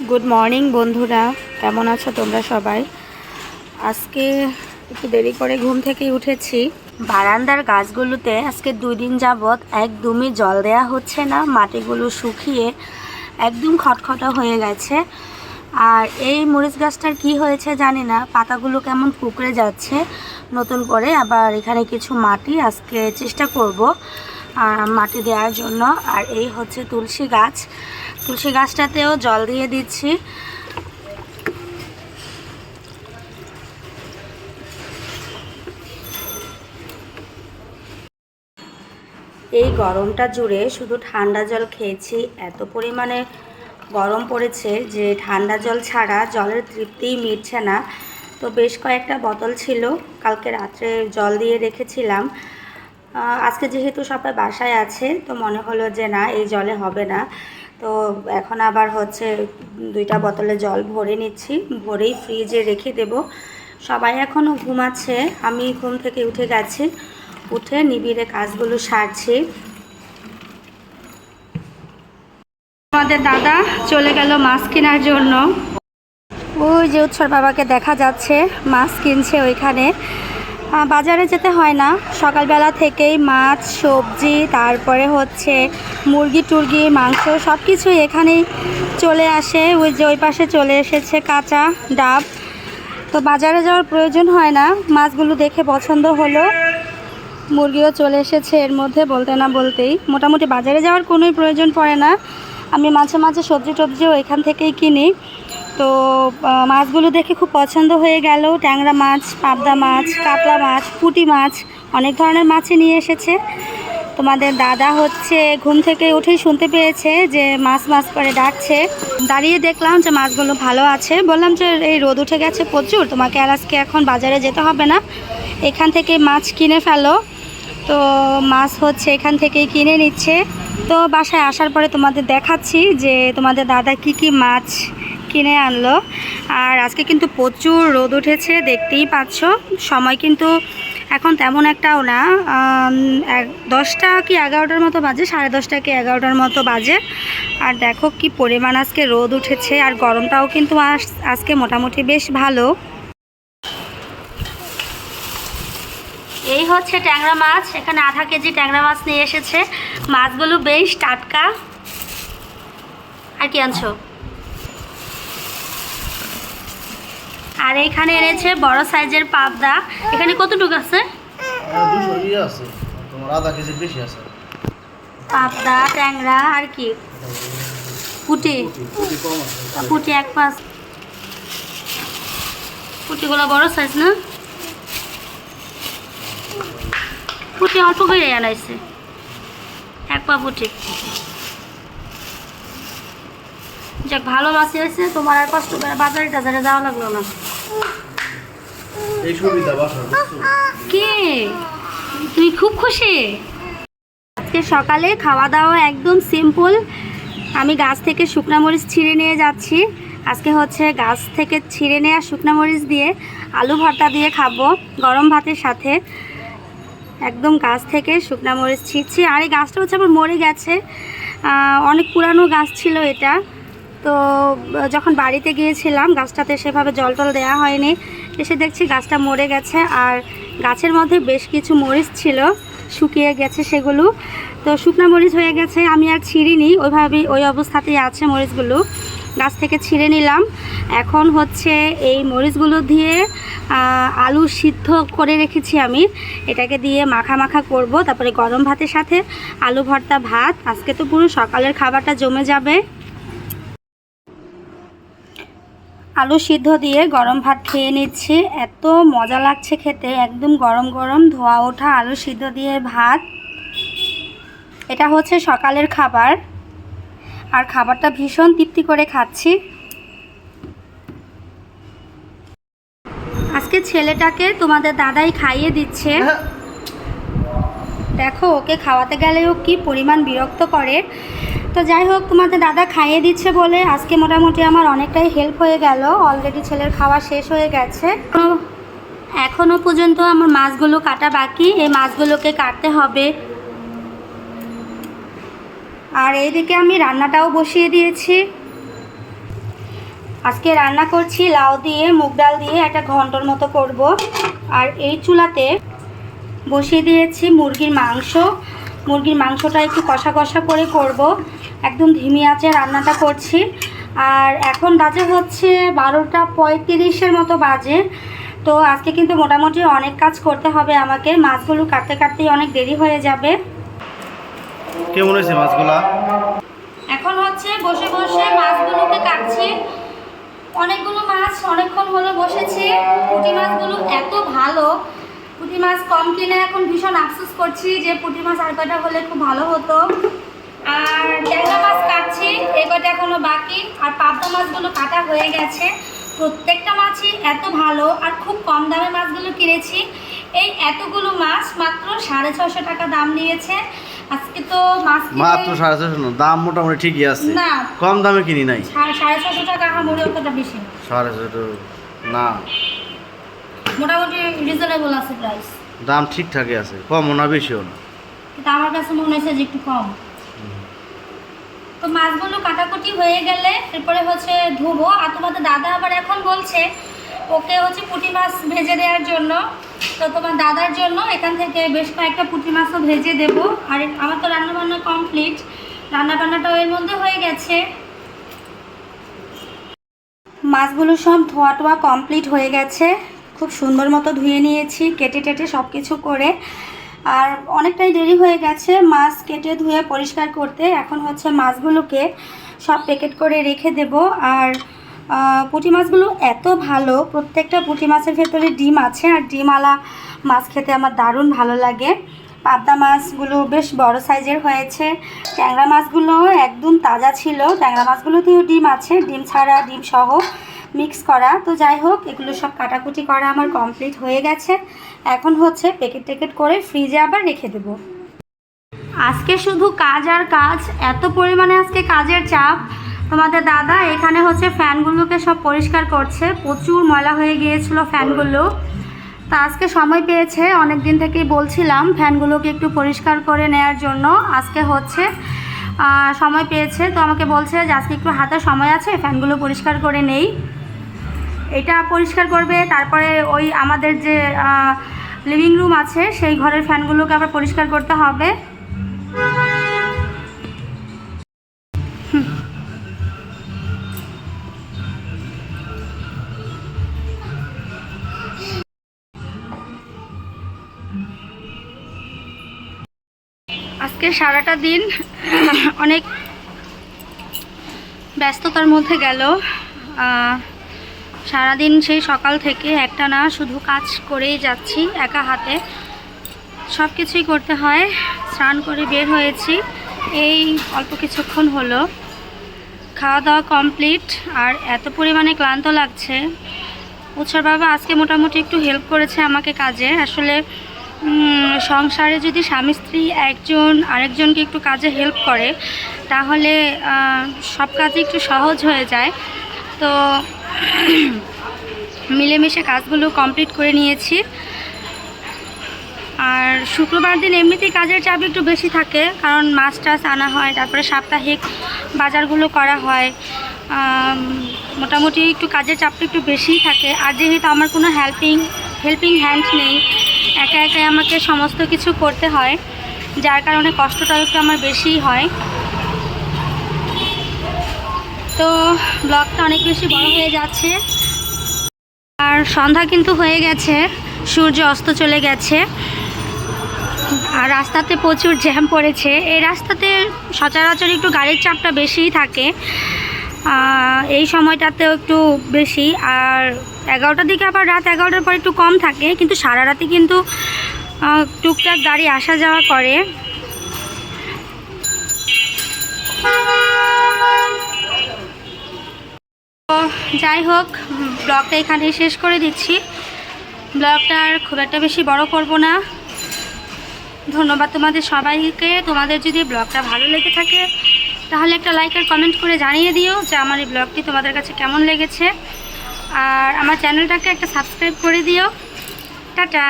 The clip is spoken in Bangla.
গুড মর্নিং বন্ধুরা, কেমন আছো তোমরা সবাই? আজকে একটু দেরি করে ঘুম থেকে উঠেছি। বারান্দার গাছগুলোতে আজকে 2 দিন যাবৎ একদমই জল দেয়া হচ্ছে না। মাটিগুলো শুকিয়ে একদম খটখটা হয়ে গেছে। আর এই মরিচ গাছটার কি হয়েছে জানি না, পাতাগুলো কেমন কুঁকড়ে যাচ্ছে নতুন করে। আবার এখানে কিছু মাটি আজকে চেষ্টা করব মাটি দেওয়ার জন্য। আর এই হচ্ছে তুলসী গাছ, তুলসী গাছটাতেও জল দিয়ে দিচ্ছি। এই গরমটা জুড়ে শুধু ঠান্ডা জল খেয়েছি, এত পরিমাণে গরম পড়েছে যে ঠান্ডা জল ছাড়া জলের তৃপ্তিই মিটছে না। তো বেশ কয়েকটা বোতল ছিল, কালকে রাত্রে জল দিয়ে রেখেছিলাম। আজকে যেহেতু সবাই বাসায় আছে তো মনে হলো যে না, এই জলে হবে না। তো এখন আবার হচ্ছে 2টা বোতলে জল ভরে নিচ্ছি, ভরেই ফ্রিজে রেখে দেব। সবাই এখনও ঘুমাচ্ছে, আমি ঘুম থেকে উঠে গেছি, উঠে নিবিড়ে কাজগুলো সারছি। আমাদের দাদা চলে গেল মাছ কেনার জন্য। ওই যে উৎসর বাবাকে দেখা যাচ্ছে মাছ কিনছে ওইখানে। বাজারে যেতে হয় না, সকালবেলা থেকেই মাছ, সবজি, তারপরে হচ্ছে মুরগি টুরগি, মাংস সব কিছুই এখানেই চলে আসে। ওই যে ওই পাশে চলে এসেছে কাঁচা ডাব। তো বাজারে যাওয়ার প্রয়োজন হয় না, মাছগুলো দেখে পছন্দ হলো। মুরগিও চলে এসেছে এর মধ্যে, বলতে না বলতেই। মোটামুটি বাজারে যাওয়ার কোনোই প্রয়োজন পড়ে না। আমি মাঝে মাঝে সবজি টবজিও এখান থেকেই কিনি। তো মাছগুলো দেখে খুব পছন্দ হয়ে গেল। ট্যাংরা মাছ, পাবদা মাছ, কাতলা মাছ, পুঁটি মাছ, অনেক ধরনের মাছই নিয়ে এসেছে। তোমাদের দাদা হচ্ছে ঘুম থেকে উঠেই শুনতে পেয়েছে যে মাছ মাছ করে ডাকছে। দাঁড়িয়ে দেখলাম যে মাছগুলো ভালো আছে। বললাম যে এই রোদ উঠে গেছে প্রচুর, তোমাকে আর আজকে এখন বাজারে যেতে হবে না, এখান থেকে মাছ কিনে ফেলো। তো মাছ হচ্ছে এখান থেকেই কিনে নিচ্ছে। তো বাসায় আসার পরে তোমাদের দেখাচ্ছি যে তোমাদের দাদা কি কি মাছ কিনে আনলো। আর আজকে কিন্তু প্রচুর রোদ উঠেছে, দেখতেই পাচ্ছ। সময় কিন্তু এখন তেমন একটাও না, 10টা কি 11টার মতো বাজে, 10:30 কি 11টার মতো বাজে। আর দেখো কি পরিমাণ আজকে রোদ উঠেছে, আর গরমটাও কিন্তু আজকে মোটামুটি বেশ ভালো। এই হচ্ছে ট্যাংরা মাছ, এখানে আধা কেজি ট্যাংরা মাছ নিয়ে এসেছে। মাছগুলো বেশ টাটকা। আর কি আনছো? আর এইখানে এনেছে বড় সাইজের পাবদা। এখানে কতটুকু আছে? পাবদা, ট্যাংরা, আর কি পুঁটি। পুঁটি 1 পাঁচ। পুঁটিগুলো বড় সাইজ না? পুঁটি অল্প করে আনাইছে, 1 পা পুঁটি। যাক, ভালো মাছ হয়েছে, তোমার আর কষ্ট করে বাজারে টাজারে যাওয়া লাগলো না। কি তুই খুব খুশি? আজকে সকালে খাওয়া দাওয়া একদম সিম্পল। আমি গাছ থেকে শুকনা মরিচ ছিঁড়ে নিয়ে যাচ্ছি। আজকে হচ্ছে গাছ থেকে ছিঁড়ে নেওয়া শুকনা মরিচ দিয়ে আলু ভর্তা দিয়ে খাবো গরম ভাতের সাথে। একদম গাছ থেকে শুকনা মরিচ ছিঁড়ছি। আর এই গাছটা হচ্ছে আবার মরে গেছে, অনেক পুরানো গাছ ছিল এটা। তো যখন বাড়িতে গিয়েছিলাম গাছটাতে সেভাবে জল টল দেওয়া হয়নি, এসে দেখছি গাছটা মরে গেছে। আর গাছের মধ্যে বেশ কিছু মরিচ ছিল, শুকিয়ে গেছে সেগুলো। তো শুকনা মরিচ হয়ে গেছে, আমি আর ছিঁড়িনি, ওইভাবেই ওই অবস্থাতেই আছে মরিচগুলো। গাছ থেকে ছিঁড়ে নিলাম। এখন হচ্ছে এই মরিচগুলো দিয়ে আলু সিদ্ধ করে রেখেছি আমি, এটাকে দিয়ে মাখা মাখা করব। তারপরে গরম ভাতের সাথে আলু ভর্তা ভাত। আজকে তো পুরো সকালের খাবারটা জমে যাবে। আলু সিদ্ধ দিয়ে গরম ভাত খেয়ে নিচ্ছি, এত মজা লাগছে খেতে। একদম গরম গরম ধোয়া ওঠা আলু সিদ্ধ দিয়ে ভাত, এটা হচ্ছে সকালের খাবার। আর খাবারটা ভীষণ তৃপ্তি করে খাচ্ছি। আজকে ছেলেটাকে তোমাদের দাদাই খাইয়ে দিচ্ছে। দেখো, ওকে খাওয়াতে গেলেও কি পরিমাণ বিরক্ত করে। তো যাই হোক, তোমাদের দাদা খাইয়ে দিচ্ছে বলে আজকে মোটামুটি আমার অনেকটাই হেল্প হয়ে গেল। অলরেডি ছেলের খাওয়া শেষ হয়ে গেছে। এখনও পর্যন্ত আমার মাছগুলো কাটা বাকি, এই মাছগুলোকে কাটতে হবে। আর এইদিকে আমি রান্নাটাও বসিয়ে দিয়েছি। আজকে রান্না করছি লাউ দিয়ে মুগ ডাল দিয়ে একটা ঘন্টর মতো করব। আর এই চুলাতে বসিয়ে দিয়েছি মুরগির মাংস। মুরগির মাংসটা একটু কষা কষা করে করব, একদম ধিমি আঁচে রান্নাটা করছি। আর এখন বাজে হচ্ছে 12টা 35-এর মতো বাজে। তো আজকে কিন্তু মোটামুটি অনেক কাজ করতে হবে আমাকে, মাছগুলো কাটতে কাটতেই অনেক দেরি হয়ে যাবে। কেমন হয়েছে মাছগুলা? এখন হচ্ছে বসে বসে মাছগুলোকে কাটছি। অনেকগুলো মাছ অনেকক্ষণ হলো বসেছি। পুঁটি মাছগুলো এত ভালো, পুঁটি মাছ কম কিনে এখন ভীষণ আফসোস করছি যে পুঁটি মাছ আর কয়টা হলে খুব ভালো হতো। আর ট্যাংরা মাছ কাটছি, এই কয়টা এখনো বাকি। আর পাবদা মাছগুলো কাটা হয়ে গেছে। প্রত্যেকটা মাছই এত ভালো আর খুব কম দামে মাছগুলো কিনেছি। এই এতগুলো মাছ মাত্র 650 টাকা দাম নিয়েছে। আজকে তো মাছ মাত্র 650, দাম মোটামুটি ঠিকই আছে, না কম দামে কিনি নাই। 650 টাকা হামুড়ি অতটা বেশি 650 না, মোটামুটি রিজনেবল আছে প্রাইস, দাম ঠিকঠাকই আছে, কমও না বেশিও না। কিন্তু আমার কাছে মনে হয়েছে যে একটু কম। তো মাছগুলো কাটাকুটি হয়ে গেলে এরপরে হচ্ছে ধুবো। আর তোমাদের দাদা আবার এখন বলছে ওকে হচ্ছে পুঁটি মাছ ভেজে দেওয়ার জন্য। তো তোমার দাদার জন্য এখান থেকে বেশ কয়েকটা পুঁটি মাছও ভেজে দেব। আর আমার তো রান্নাবান্না কমপ্লিট, রান্নাবান্নাটাও এর মধ্যে হয়ে গেছে। মাছগুলো সব ধোয়া টোয়া কমপ্লিট হয়ে গেছে, খুব সুন্দর মতো ধুয়ে নিয়েছি কেটে টেটে সব কিছু করে। আর অনেকটাই দেরি হয়ে গেছে মাছ কেটে ধুয়ে পরিষ্কার করতে। এখন হচ্ছে মাছগুলোকে সব প্যাকেট করে রেখে দেব। আর পুঁটি মাছগুলো এত ভালো, প্রত্যেকটা পুঁটি মাছের ভেতরে ডিম আছে। আর ডিমওয়ালা মাছ খেতে আমার দারুণ ভালো লাগে। পাবদা মাছগুলো বেশ বড় সাইজের হয়েছে। ট্যাংরা মাছগুলো একদম তাজা ছিল। ট্যাংরা মাছগুলোতেও ডিম আছে, ডিম ছাড়া ডিম সহ মিক্স করা। তো যাই হোক, এগুলো সব কাটাকুটি করা আমার কমপ্লিট হয়ে গেছে। এখন হচ্ছে প্যাকেট ট্যাকেট করে ফ্রিজে আবার রেখে দেব। আজকে শুধু কাজ আর কাজ, এত পরিমাণে আজকে কাজের চাপ। তোমাদের দাদা এখানে হচ্ছে ফ্যানগুলোকে সব পরিষ্কার করছে, প্রচুর ময়লা হয়ে গিয়েছিল ফ্যানগুলো। তা আজকে সময় পেয়েছে, অনেক দিন থেকেই বলছিলাম ফ্যানগুলোকে একটু পরিষ্কার করে নেওয়ার জন্য। আজকে হচ্ছে সময় পেয়েছে, তো আমাকে বলছে যে আজকে একটু হাতে সময় আছে, ফ্যানগুলো পরিষ্কার করে নেই। এটা পরিষ্কার করবে, তারপরে ওই আমাদের যে লিভিং রুম আছে সেই ঘরের ফ্যানগুলোকে আবার পরিষ্কার করতে হবে। আজকে সারাটা দিন অনেক ব্যস্ততার মধ্যে গেল। সারাদিন সেই সকাল থেকে একটানা শুধু কাজ করেই যাচ্ছি, একা হাতে সব কিছুই করতে হয়। স্নান করে বের হয়েছি এই অল্প কিছুক্ষণ হলো, খাওয়া দাওয়া কমপ্লিট। আর এত পরিমাণে ক্লান্ত লাগছে। উৎসর বাবা আজকে মোটামুটি একটু হেল্প করেছে আমাকে কাজে। আসলে সংসারে যদি স্বামী স্ত্রী একজন আরেকজনকে একটু কাজে হেল্প করে তাহলে সব কাজই একটু সহজ হয়ে যায়। তো মিলেমিশে কাজগুলো কমপ্লিট করে নিয়েছি। আর শুক্রবার দিন এমনিতেই কাজের চাপ একটু বেশি থাকে, কারণ মাছ টাছ আনা হয়, তারপরে সাপ্তাহিক বাজারগুলো করা হয়। মোটামুটি একটু কাজের চাপটা একটু বেশিই থাকে। আর যেহেতু আমার কোনো হেল্পিং হ্যান্ড নেই, একা একাই আমাকে সমস্ত কিছু করতে হয়, যার কারণে কষ্টটাও একটু আমার বেশিই হয়। তো ব্লগটা অনেক বেশি বড় হয়ে যাচ্ছে। আর সন্ধ্যা কিন্তু হয়ে গেছে, সূর্য অস্ত চলে গেছে। আর রাস্তাতে প্রচুর জ্যাম পড়েছে। এই রাস্তাতে সচরাচর একটু গাড়ির চাপটা বেশিই থাকে, এই সময়টাতেও একটু বেশি। আর 11টার দিকে আবার রাত 11টার পর একটু কম থাকে, কিন্তু সারা রাতে কিন্তু টুকটাক গাড়ি আসা যাওয়া করে। তো যাই হোক, ব্লগটা এখানেই শেষ করে দিচ্ছি। ব্লগটা আর খুব একটা বেশি বড় করব না। ধন্যবাদ তোমাদের সবাইকে। তোমাদের যদি ব্লগটা ভালো লেগে থাকে তাহলে একটা লাইক আর কমেন্ট করে জানিয়ে দিও যে আমার এই ব্লগটি তোমাদের কাছে কেমন লেগেছে। আর আমার চ্যানেলটাকে একটা সাবস্ক্রাইব করে দিও। টাটা।